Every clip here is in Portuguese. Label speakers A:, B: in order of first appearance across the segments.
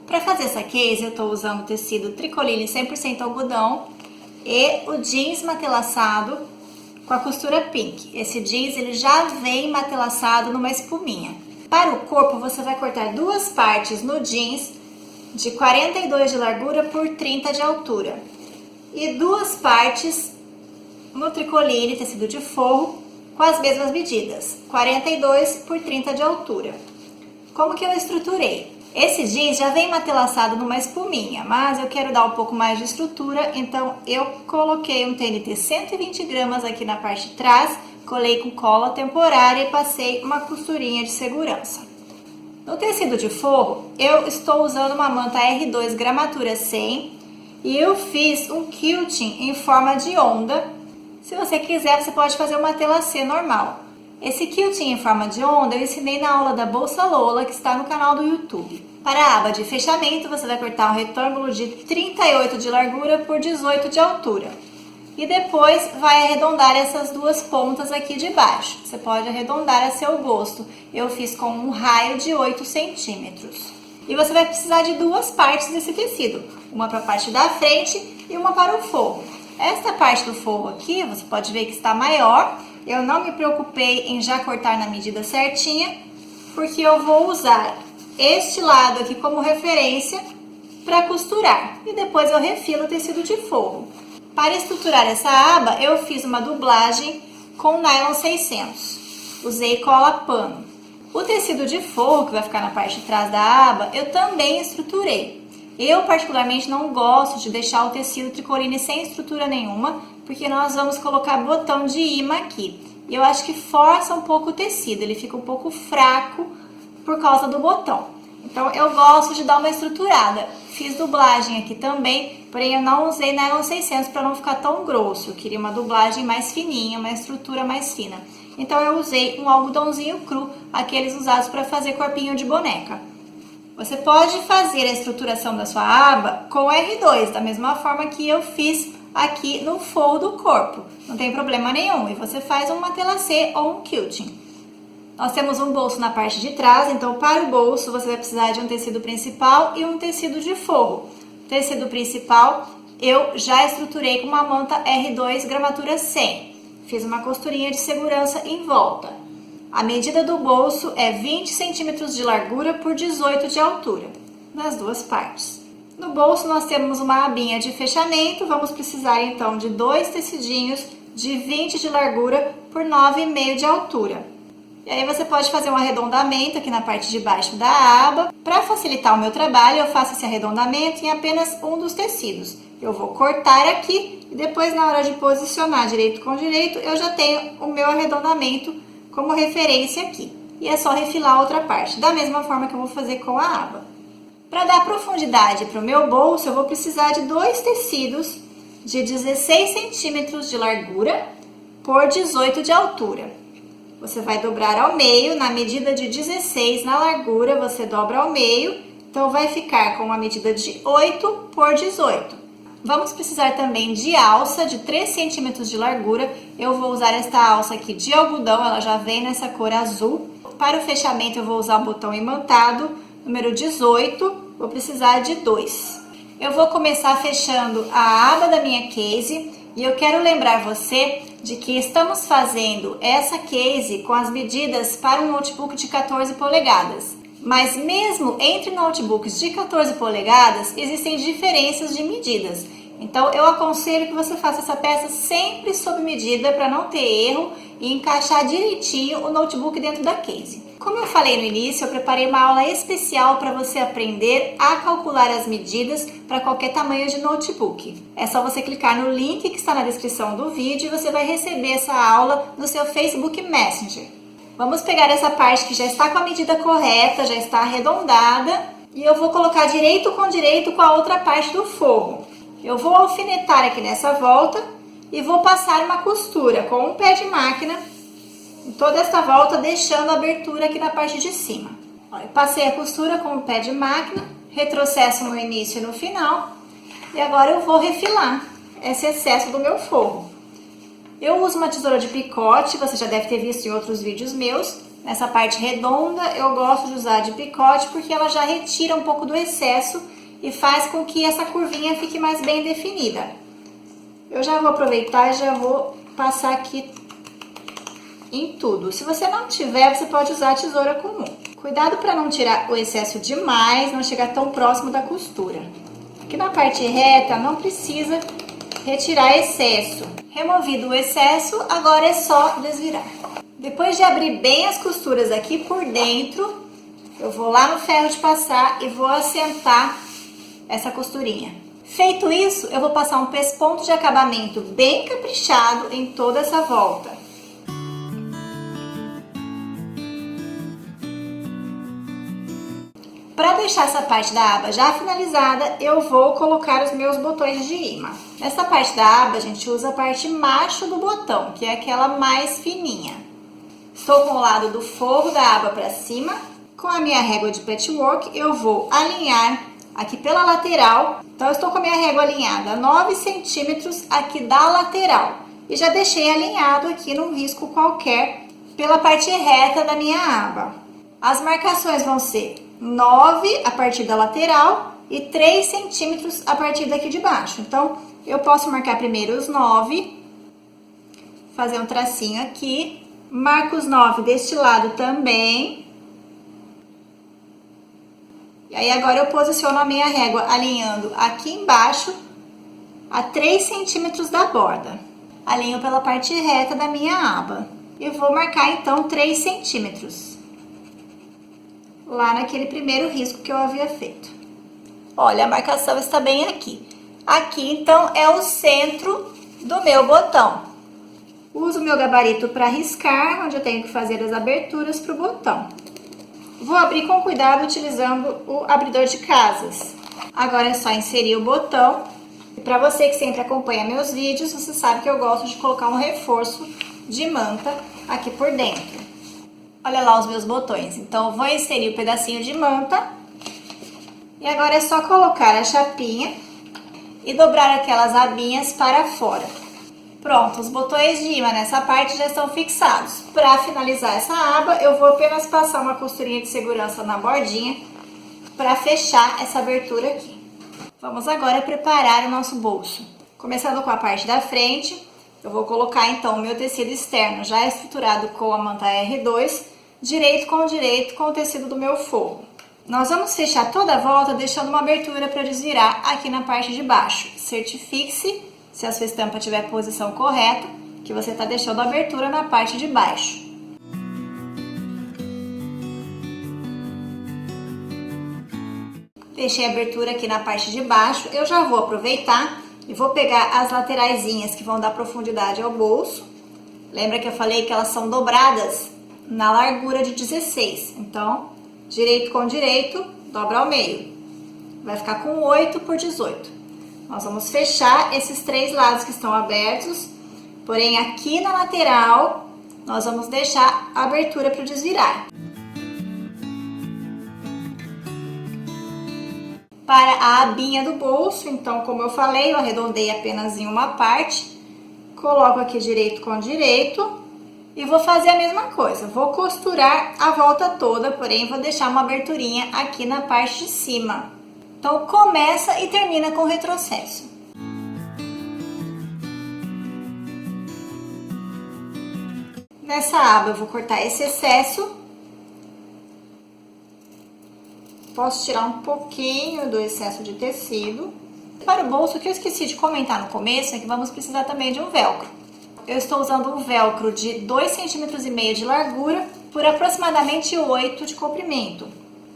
A: Para fazer essa case, eu estou usando o tecido tricoline 100% algodão e o jeans matelaçado com a costura pink. Esse jeans ele já vem matelaçado numa espuminha. Para o corpo, você vai cortar duas partes no jeans de 42 de largura por 30 de altura e duas partes no tricoline, tecido de forro, com as mesmas medidas, 42 por 30 de altura. Como que eu estruturei? Esse jeans já vem matelaçado numa espuminha, mas eu quero dar um pouco mais de estrutura, então eu coloquei um TNT 120 gramas aqui na parte de trás, colei com cola temporária e passei uma costurinha de segurança. No tecido de forro, eu estou usando uma manta R2 gramatura 100 e eu fiz um quilting em forma de onda. Se você quiser, você pode fazer uma tela C normal. Esse quilting em forma de onda eu ensinei na aula da Bolsa Lola, que está no canal do YouTube. Para a aba de fechamento, você vai cortar um retângulo de 38 de largura por 18 de altura. E depois vai arredondar essas duas pontas aqui de baixo. Você pode arredondar a seu gosto. Eu fiz com um raio de 8 centímetros. E você vai precisar de duas partes desse tecido. Uma para a parte da frente e uma para o forro. Esta parte do forro aqui, você pode ver que está maior. Eu não me preocupei em já cortar na medida certinha, porque eu vou usar este lado aqui como referência para costurar. E depois eu refilo o tecido de forro. Para estruturar essa aba, eu fiz uma dublagem com nylon 600. Usei cola pano. O tecido de forro, que vai ficar na parte de trás da aba, eu também estruturei. Eu particularmente não gosto de deixar o tecido tricoline sem estrutura nenhuma, porque nós vamos colocar botão de imã aqui. E eu acho que força um pouco o tecido, ele fica um pouco fraco por causa do botão. Então eu gosto de dar uma estruturada. Fiz dublagem aqui também, porém eu não usei nylon 600 para não ficar tão grosso. Eu queria uma dublagem mais fininha, uma estrutura mais fina. Então eu usei um algodãozinho cru, aqueles usados para fazer corpinho de boneca. Você pode fazer a estruturação da sua aba com R2, da mesma forma que eu fiz aqui no forro do corpo. Não tem problema nenhum. E você faz uma tela C ou um quilting. Nós temos um bolso na parte de trás, então para o bolso você vai precisar de um tecido principal e um tecido de forro. O tecido principal eu já estruturei com uma manta R2 gramatura 100. Fiz uma costurinha de segurança em volta. A medida do bolso é 20 centímetros de largura por 18 de altura, nas duas partes. No bolso nós temos uma abinha de fechamento, vamos precisar então de dois tecidinhos de 20 de largura por 9,5 de altura. E aí você pode fazer um arredondamento aqui na parte de baixo da aba. Para facilitar o meu trabalho, eu faço esse arredondamento em apenas um dos tecidos. Eu vou cortar aqui e depois na hora de posicionar direito com direito, eu já tenho o meu arredondamento como referência aqui. E é só refilar a outra parte, da mesma forma que eu vou fazer com a aba. Para dar profundidade para o meu bolso, eu vou precisar de dois tecidos de 16 centímetros de largura por 18 de altura. Você vai dobrar ao meio, na medida de 16 na largura, você dobra ao meio, então vai ficar com uma medida de 8 por 18. Vamos precisar também de alça de 3 centímetros de largura. Eu vou usar esta alça aqui de algodão, ela já vem nessa cor azul. Para o fechamento eu vou usar o botão imantado, número 18, vou precisar de 2. Eu vou começar fechando a aba da minha case e eu quero lembrar você de que estamos fazendo essa case com as medidas para um notebook de 14 polegadas. Mas mesmo entre notebooks de 14 polegadas, existem diferenças de medidas. Então eu aconselho que você faça essa peça sempre sob medida para não ter erro e encaixar direitinho o notebook dentro da case. Como eu falei no início, eu preparei uma aula especial para você aprender a calcular as medidas para qualquer tamanho de notebook. É só você clicar no link que está na descrição do vídeo e você vai receber essa aula no seu Facebook Messenger. Vamos pegar essa parte que já está com a medida correta, já está arredondada, e eu vou colocar direito com a outra parte do forro. Eu vou alfinetar aqui nessa volta e vou passar uma costura com um pé de máquina em toda essa volta, deixando a abertura aqui na parte de cima. Eu passei a costura com o pé de máquina, retrocesso no início e no final, e agora eu vou refilar esse excesso do meu forro. Eu uso uma tesoura de picote, você já deve ter visto em outros vídeos meus, Nessa parte redonda eu gosto de usar de picote porque ela já retira um pouco do excesso e faz com que essa curvinha fique mais bem definida. Eu já vou aproveitar e já vou passar aqui em tudo. Se você não tiver, você pode usar a tesoura comum. Cuidado para não tirar o excesso demais, não chegar tão próximo da costura. Aqui na parte reta não precisa retirar excesso. Removido o excesso, agora é só desvirar. Depois de abrir bem as costuras aqui por dentro, eu vou lá no ferro de passar e vou assentar essa costurinha. Feito isso, eu vou passar um pesponto de acabamento bem caprichado em toda essa volta. Para deixar essa parte da aba já finalizada, eu vou colocar os meus botões de imã. Nessa parte da aba, a gente usa a parte macho do botão, que é aquela mais fininha. Estou com o lado do forro da aba para cima. Com a minha régua de patchwork, eu vou alinhar aqui pela lateral. Então, eu estou com a minha régua alinhada a 9 centímetros aqui da lateral. E já deixei alinhado aqui num risco qualquer pela parte reta da minha aba. As marcações vão ser 9 a partir da lateral e 3 centímetros a partir daqui de baixo. Então, eu posso marcar primeiro os 9, fazer um tracinho aqui, marco os 9 deste lado também. E aí, agora eu posiciono a minha régua alinhando aqui embaixo a 3 centímetros da borda. Alinho pela parte reta da minha aba. E vou marcar, então, 3 centímetros. Lá naquele primeiro risco que eu havia feito. Olha, a marcação está bem aqui. Aqui, então, é o centro do meu botão. Uso o meu gabarito para riscar, onde eu tenho que fazer as aberturas para o botão. Vou abrir com cuidado utilizando o abridor de casas. Agora é só inserir o botão. E para você que sempre acompanha meus vídeos, você sabe que eu gosto de colocar um reforço de manta aqui por dentro. Olha lá os meus botões. Então, eu vou inserir o pedacinho de manta. E agora é só colocar a chapinha e dobrar aquelas abinhas para fora. Pronto, os botões de imã nessa parte já estão fixados. Para finalizar essa aba, eu vou apenas passar uma costurinha de segurança na bordinha para fechar essa abertura aqui. Vamos agora preparar o nosso bolso. Começando com a parte da frente, eu vou colocar então o meu tecido externo já estruturado com a manta R2, direito com o tecido do meu forro. Nós vamos fechar toda a volta deixando uma abertura para desvirar aqui na parte de baixo. Certifique-se, se a sua estampa tiver a posição correta, que você está deixando a abertura na parte de baixo. Deixei a abertura aqui na parte de baixo, eu já vou aproveitar e vou pegar as lateraisinhas que vão dar profundidade ao bolso. Lembra que eu falei que elas são dobradas na largura de 16, então direito com direito, dobra ao meio. Vai ficar com 8 por 18. Nós vamos fechar esses 3 lados que estão abertos, porém aqui na lateral nós vamos deixar a abertura para desvirar. Para a abinha do bolso, então, como eu falei, eu arredondei apenas em uma parte, coloco aqui direito com direito e vou fazer a mesma coisa. Vou costurar a volta toda, porém vou deixar uma aberturinha aqui na parte de cima. Então, começa e termina com retrocesso. Nessa aba eu vou cortar esse excesso. Posso tirar um pouquinho do excesso de tecido. Para o bolso, o que eu esqueci de comentar no começo é que vamos precisar também de um velcro. Eu estou usando um velcro de 2,5 cm de largura por aproximadamente 8 de comprimento.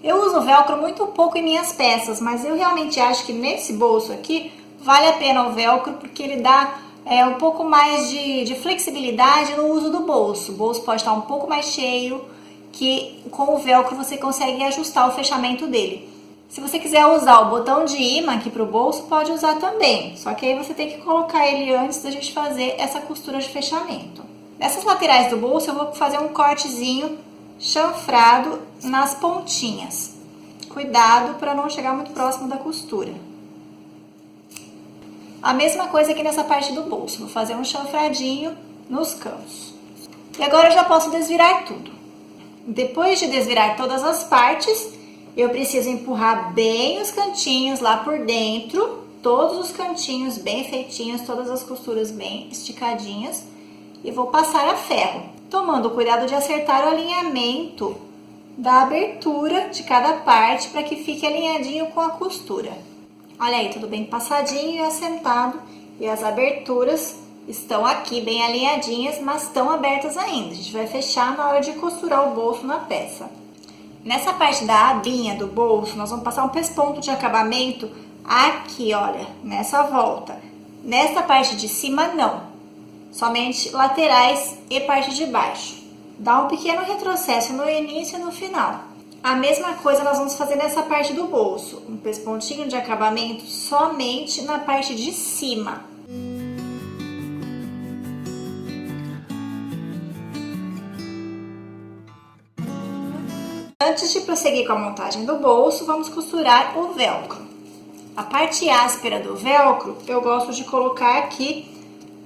A: Eu uso velcro muito pouco em minhas peças, mas eu realmente acho que nesse bolso aqui vale a pena o velcro porque ele dá um pouco mais de flexibilidade no uso do bolso. O bolso pode estar um pouco mais cheio, que com o velcro você consegue ajustar o fechamento dele. Se você quiser usar o botão de imã aqui para o bolso, pode usar também, só que aí você tem que colocar ele antes da gente fazer essa costura de fechamento. Nessas laterais do bolso eu vou fazer um cortezinho chanfrado nas pontinhas. Cuidado para não chegar muito próximo da costura. A mesma coisa aqui nessa parte do bolso, vou fazer um chanfradinho nos cantos. E agora eu já posso desvirar tudo. Depois de desvirar todas as partes, eu preciso empurrar bem os cantinhos lá por dentro, todos os cantinhos bem feitinhos, todas as costuras bem esticadinhas, e vou passar a ferro, tomando cuidado de acertar o alinhamento da abertura de cada parte para que fique alinhadinho com a costura. Olha aí, tudo bem passadinho e assentado, e as aberturas estão aqui bem alinhadinhas, mas estão abertas ainda. A gente vai fechar na hora de costurar o bolso na peça. Nessa parte da abinha do bolso, nós vamos passar um pesponto de acabamento aqui, olha, nessa volta. Nessa parte de cima, não. Somente laterais e parte de baixo. Dá um pequeno retrocesso no início e no final. A mesma coisa nós vamos fazer nessa parte do bolso. Um pespontinho de acabamento somente na parte de cima. Antes de prosseguir com a montagem do bolso, vamos costurar o velcro. A parte áspera do velcro eu gosto de colocar aqui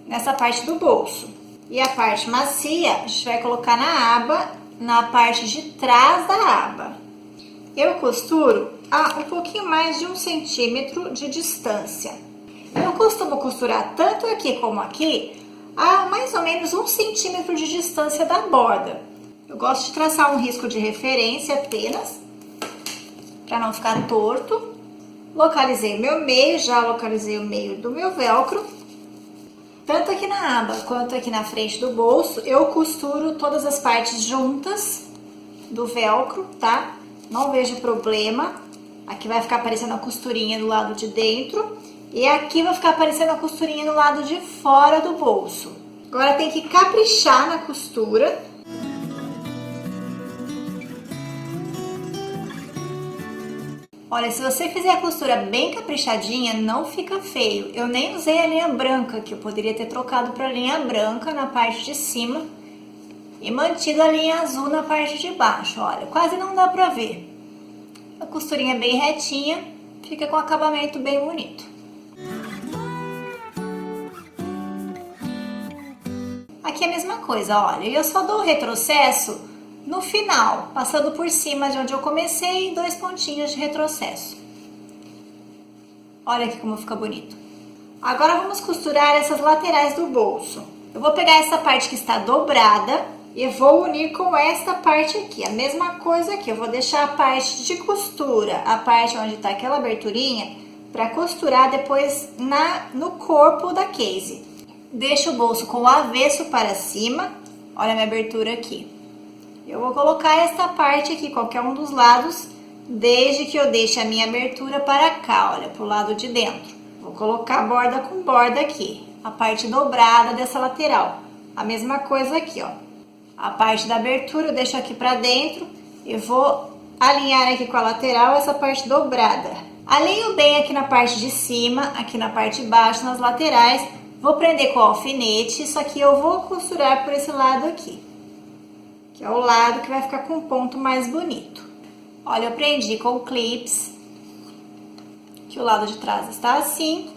A: nessa parte do bolso. E a parte macia a gente vai colocar na aba, na parte de trás da aba. Eu costuro a um pouquinho mais de 1 centímetro de distância. Eu costumo costurar tanto aqui como aqui a mais ou menos 1 centímetro de distância da borda. Eu gosto de traçar um risco de referência apenas, para não ficar torto. Localizei o meu meio, já localizei o meio do meu velcro. Tanto aqui na aba quanto aqui na frente do bolso, eu costuro todas as partes juntas do velcro, tá? Não vejo problema. Aqui vai ficar aparecendo a costurinha do lado de dentro e aqui vai ficar aparecendo a costurinha do lado de fora do bolso. Agora tem que caprichar na costura. Olha, se você fizer a costura bem caprichadinha, não fica feio. Eu nem usei a linha branca, que eu poderia ter trocado para a linha branca na parte de cima e mantido a linha azul na parte de baixo. Olha, quase não dá para ver. A costurinha bem retinha, fica com acabamento bem bonito. Aqui é a mesma coisa, olha, eu só dou o retrocesso no final, passando por cima de onde eu comecei, 2 pontinhos de retrocesso. Olha aqui como fica bonito. Agora vamos costurar essas laterais do bolso. Eu vou pegar essa parte que está dobrada e vou unir com esta parte aqui. A mesma coisa aqui, eu vou deixar a parte de costura, a parte onde está aquela aberturinha, para costurar depois no corpo da case. Deixo o bolso com o avesso para cima, olha a minha abertura aqui. Eu vou colocar esta parte aqui, qualquer um dos lados, desde que eu deixe a minha abertura para cá, olha, para o lado de dentro. Vou colocar borda com borda aqui, a parte dobrada dessa lateral. A mesma coisa aqui, ó. A parte da abertura eu deixo aqui para dentro e vou alinhar aqui com a lateral essa parte dobrada. Alinho bem aqui na parte de cima, aqui na parte de baixo, nas laterais. Vou prender com o alfinete, só que eu vou costurar por esse lado aqui, que é o lado que vai ficar com um ponto mais bonito. Olha, eu prendi com clips, que o lado de trás está assim.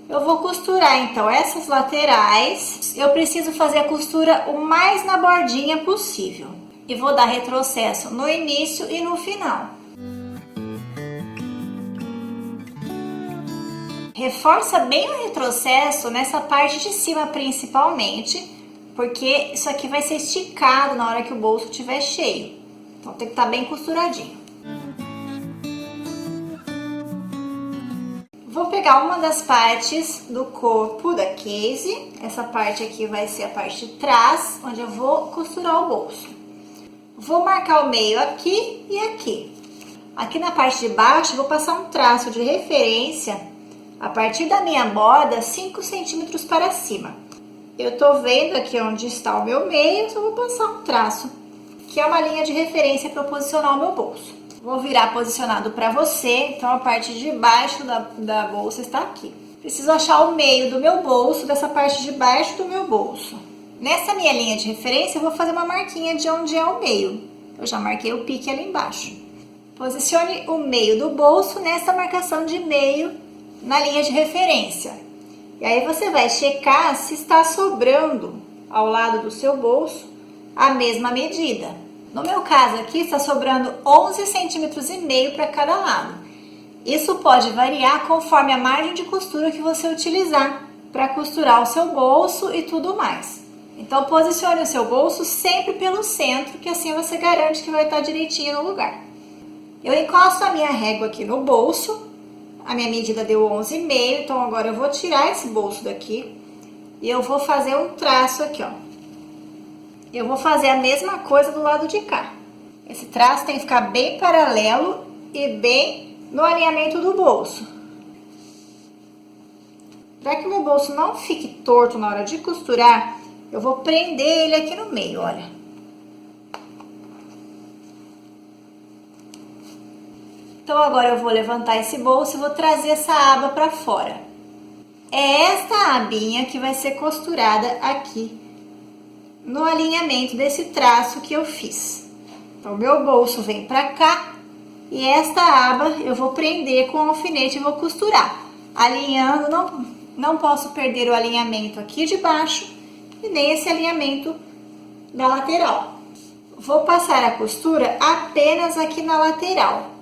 A: Eu vou costurar, então, essas laterais. Eu preciso fazer a costura o mais na bordinha possível. E vou dar retrocesso no início e no final. Reforça bem o retrocesso nessa parte de cima, principalmente, porque isso aqui vai ser esticado na hora que o bolso estiver cheio. Então tem que estar bem costuradinho. Vou pegar uma das partes do corpo da case. Essa parte aqui vai ser a parte de trás, onde eu vou costurar o bolso. Vou marcar o meio aqui e aqui. Aqui na parte de baixo, vou passar um traço de referência a partir da minha borda 5 centímetros para cima. Eu tô vendo aqui onde está o meu meio, só vou passar um traço, que é uma linha de referência para posicionar o meu bolso. Vou virar posicionado para você, então a parte de baixo da bolsa está aqui. Preciso achar o meio do meu bolso, dessa parte de baixo do meu bolso. Nessa minha linha de referência, eu vou fazer uma marquinha de onde é o meio. Eu já marquei o pique ali embaixo. Posicione o meio do bolso nessa marcação de meio na linha de referência. E aí você vai checar se está sobrando ao lado do seu bolso a mesma medida. No meu caso aqui, está sobrando 11 centímetros e meio para cada lado. Isso pode variar conforme a margem de costura que você utilizar para costurar o seu bolso e tudo mais. Então, posicione o seu bolso sempre pelo centro, que assim você garante que vai estar direitinho no lugar. Eu encosto a minha régua aqui no bolso, a minha medida deu 11,5, então agora eu vou tirar esse bolso daqui e eu vou fazer um traço aqui, ó. Eu vou fazer a mesma coisa do lado de cá. Esse traço tem que ficar bem paralelo e bem no alinhamento do bolso. Para que o meu bolso não fique torto na hora de costurar, eu vou prender ele aqui no meio, olha. Então, agora eu vou levantar esse bolso e vou trazer essa aba para fora. É esta abinha que vai ser costurada aqui no alinhamento desse traço que eu fiz. Então, meu bolso vem para cá e esta aba eu vou prender com o alfinete e vou costurar. Alinhando, não posso perder o alinhamento aqui de baixo e nem esse alinhamento da lateral. Vou passar a costura apenas aqui na lateral.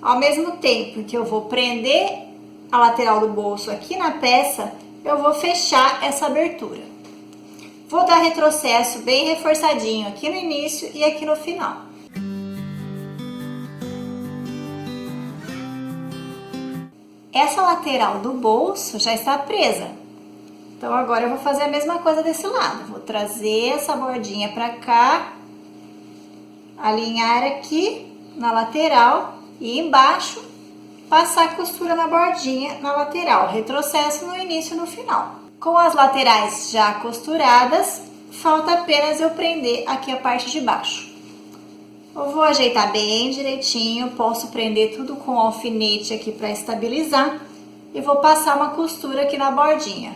A: Ao mesmo tempo que eu vou prender a lateral do bolso aqui na peça, eu vou fechar essa abertura. Vou dar retrocesso bem reforçadinho aqui no início e aqui no final. Essa lateral do bolso já está presa. Então, agora eu vou fazer a mesma coisa desse lado. Vou trazer essa bordinha para cá, alinhar aqui na lateral e embaixo, passar a costura na bordinha na lateral, retrocesso no início e no final. Com as laterais já costuradas, falta apenas eu prender aqui a parte de baixo. Eu vou ajeitar bem direitinho, posso prender tudo com alfinete aqui para estabilizar e vou passar uma costura aqui na bordinha,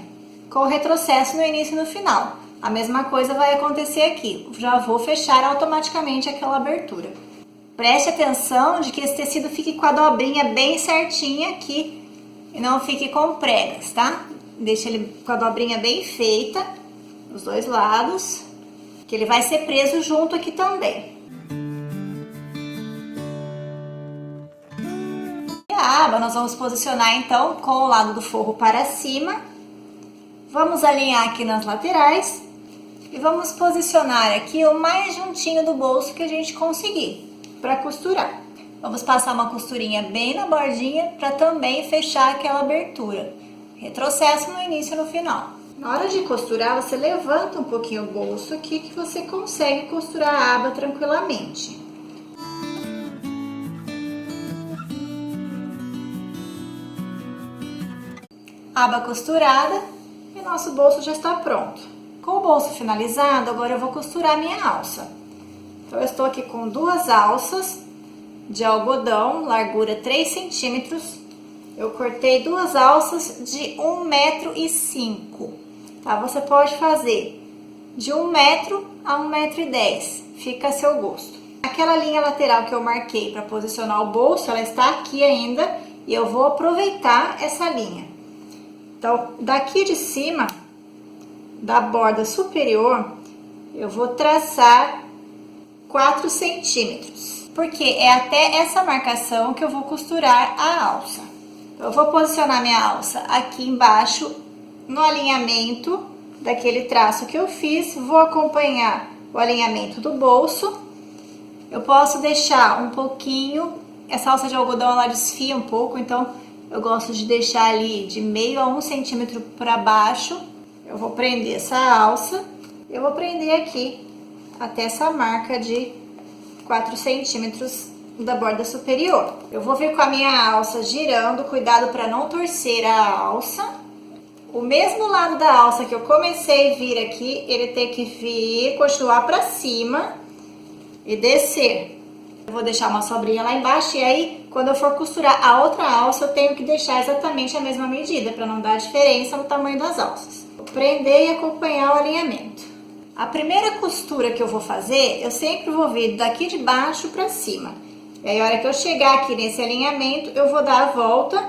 A: com retrocesso no início e no final. A mesma coisa vai acontecer aqui, já vou fechar automaticamente aquela abertura. Preste atenção de que esse tecido fique com a dobrinha bem certinha aqui e não fique com pregas, tá? Deixa ele com a dobrinha bem feita, dos dois lados, que ele vai ser preso junto aqui também. E a aba nós vamos posicionar então com o lado do forro para cima. Vamos alinhar aqui nas laterais e vamos posicionar aqui o mais juntinho do bolso que a gente conseguir para costurar. Vamos passar uma costurinha bem na bordinha para também fechar aquela abertura. Retrocesso no início e no final. Na hora de costurar, você levanta um pouquinho o bolso aqui que você consegue costurar a aba tranquilamente. Aba costurada e nosso bolso já está pronto. Com o bolso finalizado, agora eu vou costurar a minha alça. Então, eu estou aqui com duas alças de algodão, largura 3 centímetros. Eu cortei duas alças de 1,5 m, tá? Você pode fazer de 1 m a 1,10 m, fica a seu gosto. Aquela linha lateral que eu marquei para posicionar o bolso, ela está aqui ainda e eu vou aproveitar essa linha. Então, daqui de cima, da borda superior, eu vou traçar 4 centímetros, porque é até essa marcação que eu vou costurar a alça. Eu vou posicionar minha alça aqui embaixo, no alinhamento daquele traço que eu fiz, vou acompanhar o alinhamento do bolso. Eu posso deixar um pouquinho, essa alça de algodão ela desfia um pouco, então eu gosto de deixar ali de meio a 1 centímetro para baixo. Eu vou prender essa alça, eu vou prender aqui até essa marca de 4 centímetros da borda superior. Eu vou vir com a minha alça girando, cuidado para não torcer a alça. O mesmo lado da alça que eu comecei a vir aqui, ele tem que vir, continuar para cima e descer. Eu vou deixar uma sobrinha lá embaixo e aí, quando eu for costurar a outra alça, eu tenho que deixar exatamente a mesma medida, para não dar diferença no tamanho das alças. Vou prender e acompanhar o alinhamento. A primeira costura que eu vou fazer, eu sempre vou vir daqui de baixo para cima. E aí, a hora que eu chegar aqui nesse alinhamento, eu vou dar a volta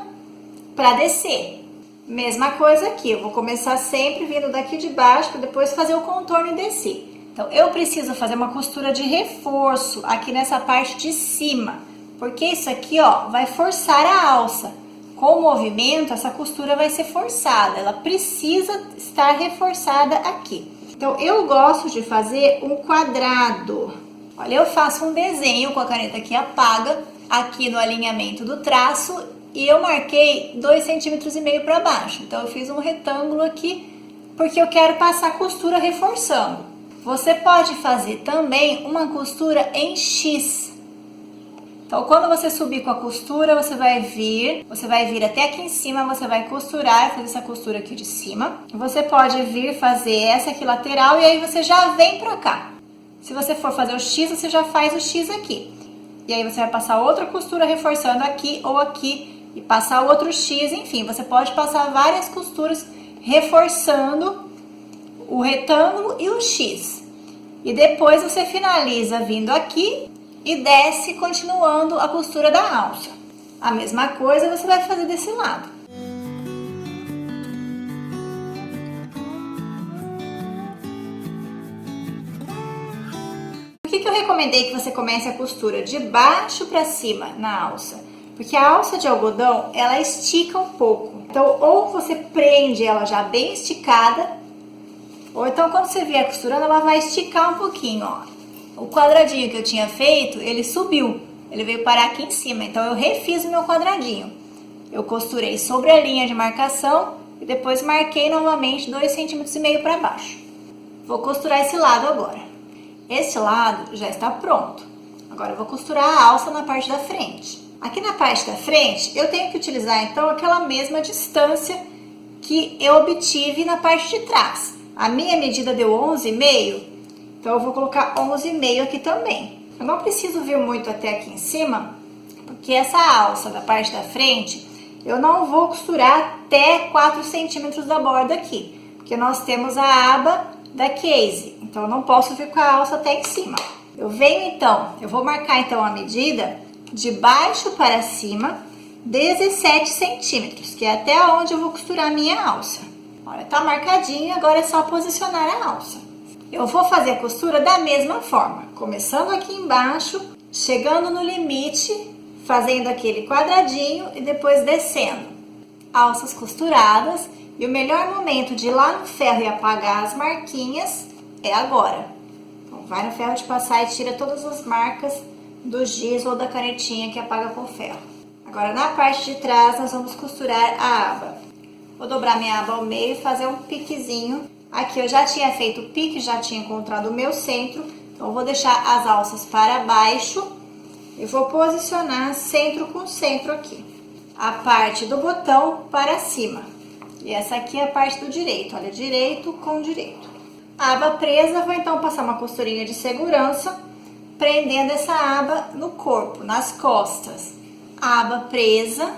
A: para descer. Mesma coisa aqui, eu vou começar sempre vindo daqui de baixo, para depois fazer o contorno e descer. Então, eu preciso fazer uma costura de reforço aqui nessa parte de cima, porque isso aqui, ó, vai forçar a alça. Com o movimento, essa costura vai ser forçada, ela precisa estar reforçada aqui. Então, eu gosto de fazer um quadrado. Olha, eu faço um desenho com a caneta que apaga aqui no alinhamento do traço e eu marquei 2,5 cm para baixo. Então, eu fiz um retângulo aqui porque eu quero passar a costura reforçando. Você pode fazer também uma costura em X. Então, quando você subir com a costura, você vai vir até aqui em cima, você vai costurar, fazer essa costura aqui de cima. Você pode vir fazer essa aqui lateral e aí você já vem pra cá. Se você for fazer o X, você já faz o X aqui. E aí você vai passar outra costura reforçando aqui ou aqui e passar outro X, enfim. Você pode passar várias costuras reforçando o retângulo e o X. E depois você finaliza vindo aqui e desce continuando a costura da alça. A mesma coisa você vai fazer desse lado. Por que eu recomendei que você comece a costura de baixo para cima na alça? Porque a alça de algodão, ela estica um pouco. Então, ou você prende ela já bem esticada, ou então quando você vier costurando, ela vai esticar um pouquinho, ó. O quadradinho que eu tinha feito, ele subiu, ele veio parar aqui em cima, então eu refiz o meu quadradinho. Eu costurei sobre a linha de marcação e depois marquei novamente 2,5 cm para baixo. Vou costurar esse lado agora. Esse lado já está pronto. Agora eu vou costurar a alça na parte da frente. Aqui na parte da frente, eu tenho que utilizar então aquela mesma distância que eu obtive na parte de trás. A minha medida deu 11,5. Então, eu vou colocar 11,5 aqui também. Eu não preciso vir muito até aqui em cima, porque essa alça da parte da frente, eu não vou costurar até 4 centímetros da borda aqui, porque nós temos a aba da case. Então, eu não posso vir com a alça até em cima. Eu vou marcar então a medida de baixo para cima, 17 centímetros, que é até onde eu vou costurar a minha alça. Olha, tá marcadinho, agora é só posicionar a alça. Eu vou fazer a costura da mesma forma, começando aqui embaixo, chegando no limite, fazendo aquele quadradinho e depois descendo. Alças costuradas, e o melhor momento de ir lá no ferro e apagar as marquinhas é agora. Então, vai no ferro de passar e tira todas as marcas do giz ou da canetinha que apaga com ferro. Agora, na parte de trás, nós vamos costurar a aba. Vou dobrar minha aba ao meio e fazer um piquezinho. Aqui eu já tinha feito o pique, já tinha encontrado o meu centro, então eu vou deixar as alças para baixo e vou posicionar centro com centro aqui. A parte do botão para cima. E essa aqui é a parte do direito, olha, direito com direito. A aba presa, vou então passar uma costurinha de segurança, prendendo essa aba no corpo, nas costas. A aba presa,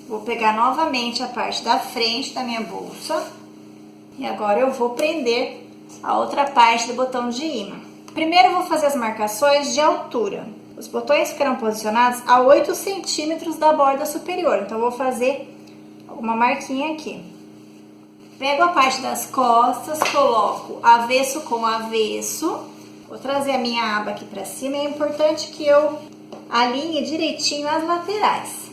A: vou pegar novamente a parte da frente da minha bolsa. E agora eu vou prender a outra parte do botão de imã. Primeiro eu vou fazer as marcações de altura. Os botões ficarão posicionados a 8 centímetros da borda superior. Então, eu vou fazer uma marquinha aqui. Pego a parte das costas, coloco avesso com avesso. Vou trazer a minha aba aqui pra cima. É importante que eu alinhe direitinho as laterais.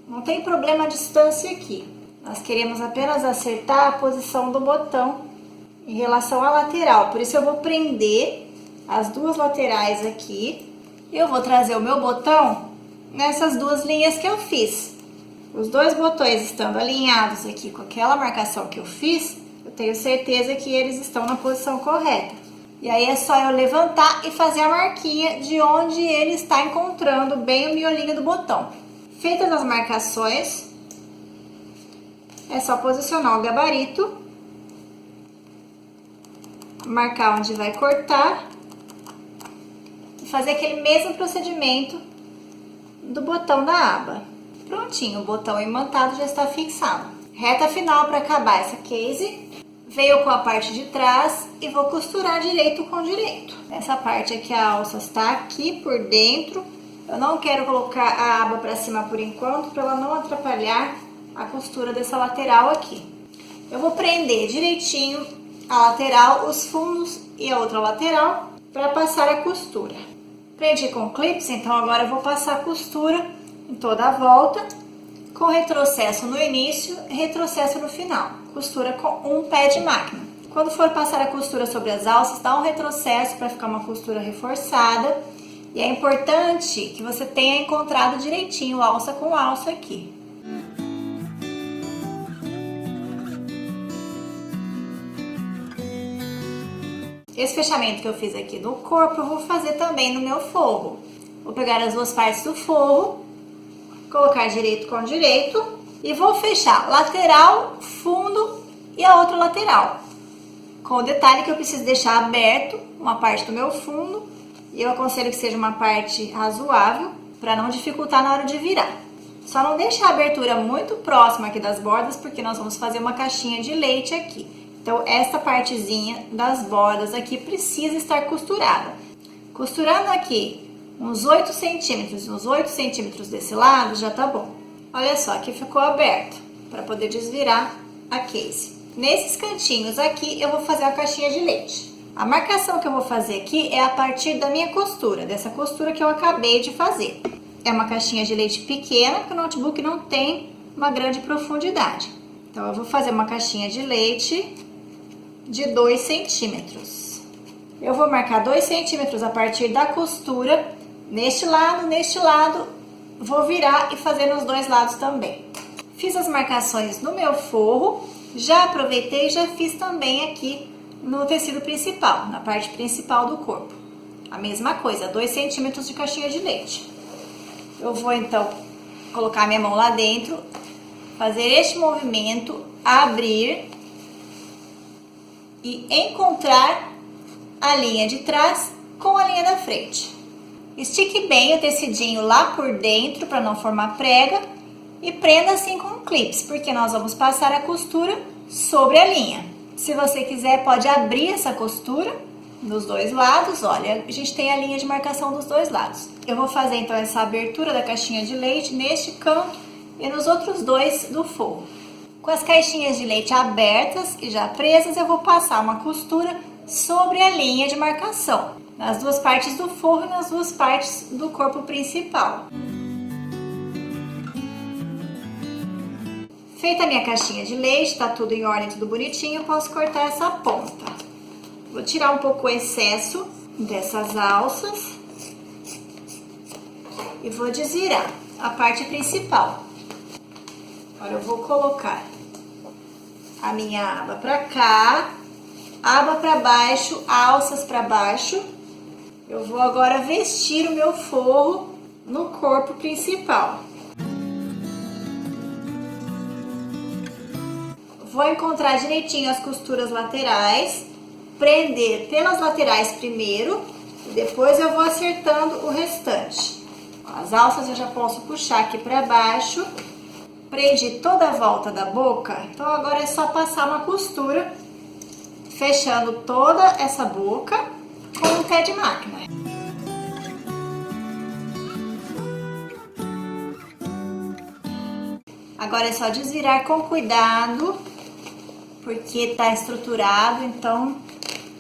A: Não tem problema a distância aqui. Nós queremos apenas acertar a posição do botão em relação à lateral. Por isso, eu vou prender as duas laterais aqui. E eu vou trazer o meu botão nessas duas linhas que eu fiz. Os dois botões estando alinhados aqui com aquela marcação que eu fiz, eu tenho certeza que eles estão na posição correta. E aí, é só eu levantar e fazer a marquinha de onde ele está encontrando bem o miolinho do botão. Feitas as marcações, é só posicionar o gabarito, marcar onde vai cortar e fazer aquele mesmo procedimento do botão da aba. Prontinho, o botão imantado já está fixado. Reta final para acabar essa case, veio com a parte de trás e vou costurar direito com direito. Essa parte aqui, a alça está aqui por dentro. Eu não quero colocar a aba para cima por enquanto, para ela não atrapalhar a costura dessa lateral aqui. Eu vou prender direitinho a lateral, os fundos e a outra lateral para passar a costura. Prendi com clips, então agora eu vou passar a costura em toda a volta, com retrocesso no início e retrocesso no final. Costura com um pé de máquina. Quando for passar a costura sobre as alças, dá um retrocesso para ficar uma costura reforçada. E é importante que você tenha encontrado direitinho alça com alça aqui. Esse fechamento que eu fiz aqui no corpo, eu vou fazer também no meu forro. Vou pegar as duas partes do forro, colocar direito com direito e vou fechar lateral, fundo e a outra lateral. Com o detalhe que eu preciso deixar aberto uma parte do meu fundo e eu aconselho que seja uma parte razoável para não dificultar na hora de virar. Só não deixe a abertura muito próxima aqui das bordas porque nós vamos fazer uma caixinha de leite aqui. Então essa partezinha das bordas aqui precisa estar costurada. Costurando aqui uns 8 centímetros, uns 8 centímetros desse lado já tá bom. Olha só, aqui ficou aberto para poder desvirar a case. Nesses cantinhos aqui eu vou fazer a caixinha de leite. A marcação que eu vou fazer aqui é a partir da minha costura, dessa costura que eu acabei de fazer. É uma caixinha de leite pequena, porque o notebook não tem uma grande profundidade. Então eu vou fazer uma caixinha de leite de 2 centímetros. Eu vou marcar 2 centímetros a partir da costura, neste lado, vou virar e fazer nos dois lados também. Fiz as marcações no meu forro, já aproveitei e já fiz também aqui no tecido principal, na parte principal do corpo. A mesma coisa, 2 centímetros de caixinha de leite. Eu vou então colocar minha mão lá dentro, fazer este movimento, abrir e encontrar a linha de trás com a linha da frente. Estique bem o tecidinho lá por dentro para não formar prega e prenda assim com clips, porque nós vamos passar a costura sobre a linha. Se você quiser, pode abrir essa costura nos dois lados. Olha, a gente tem a linha de marcação dos dois lados. Eu vou fazer então essa abertura da caixinha de leite neste canto e nos outros dois do forro. Com as caixinhas de leite abertas e já presas, eu vou passar uma costura sobre a linha de marcação, nas duas partes do forro e nas duas partes do corpo principal. Feita a minha caixinha de leite, tá tudo em ordem, tudo bonitinho, eu posso cortar essa ponta. Vou tirar um pouco o excesso dessas alças e vou desvirar a parte principal. Agora eu vou colocar a minha aba pra cá, aba pra baixo, alças pra baixo. Eu vou agora vestir o meu forro no corpo principal. Vou encontrar direitinho as costuras laterais, prender pelas laterais primeiro e depois eu vou acertando o restante. As alças eu já posso puxar aqui pra baixo. Prendi toda a volta da boca, então agora é só passar uma costura, fechando toda essa boca com um pé de máquina. Agora é só desvirar com cuidado, porque tá estruturado, então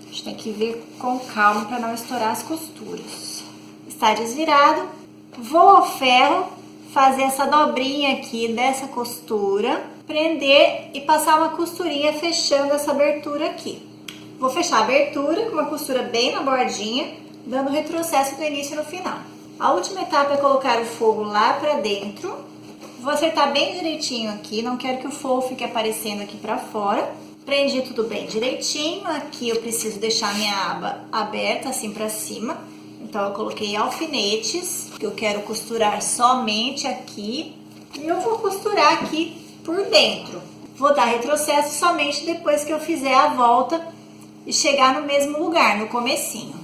A: a gente tem que ver com calma para não estourar as costuras. Está desvirado, vou ao ferro, fazer essa dobrinha aqui dessa costura, prender e passar uma costurinha fechando essa abertura aqui. Vou fechar a abertura com uma costura bem na bordinha, dando retrocesso do início no final. A última etapa é colocar o forro lá pra dentro. Vou acertar bem direitinho aqui, não quero que o forro fique aparecendo aqui pra fora. Prendi tudo bem direitinho, aqui eu preciso deixar minha aba aberta assim pra cima. Então eu coloquei alfinetes, que eu quero costurar somente aqui. E eu vou costurar aqui por dentro. Vou dar retrocesso somente depois que eu fizer a volta e chegar no mesmo lugar, no comecinho.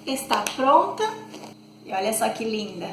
A: Está pronta. E olha só que linda.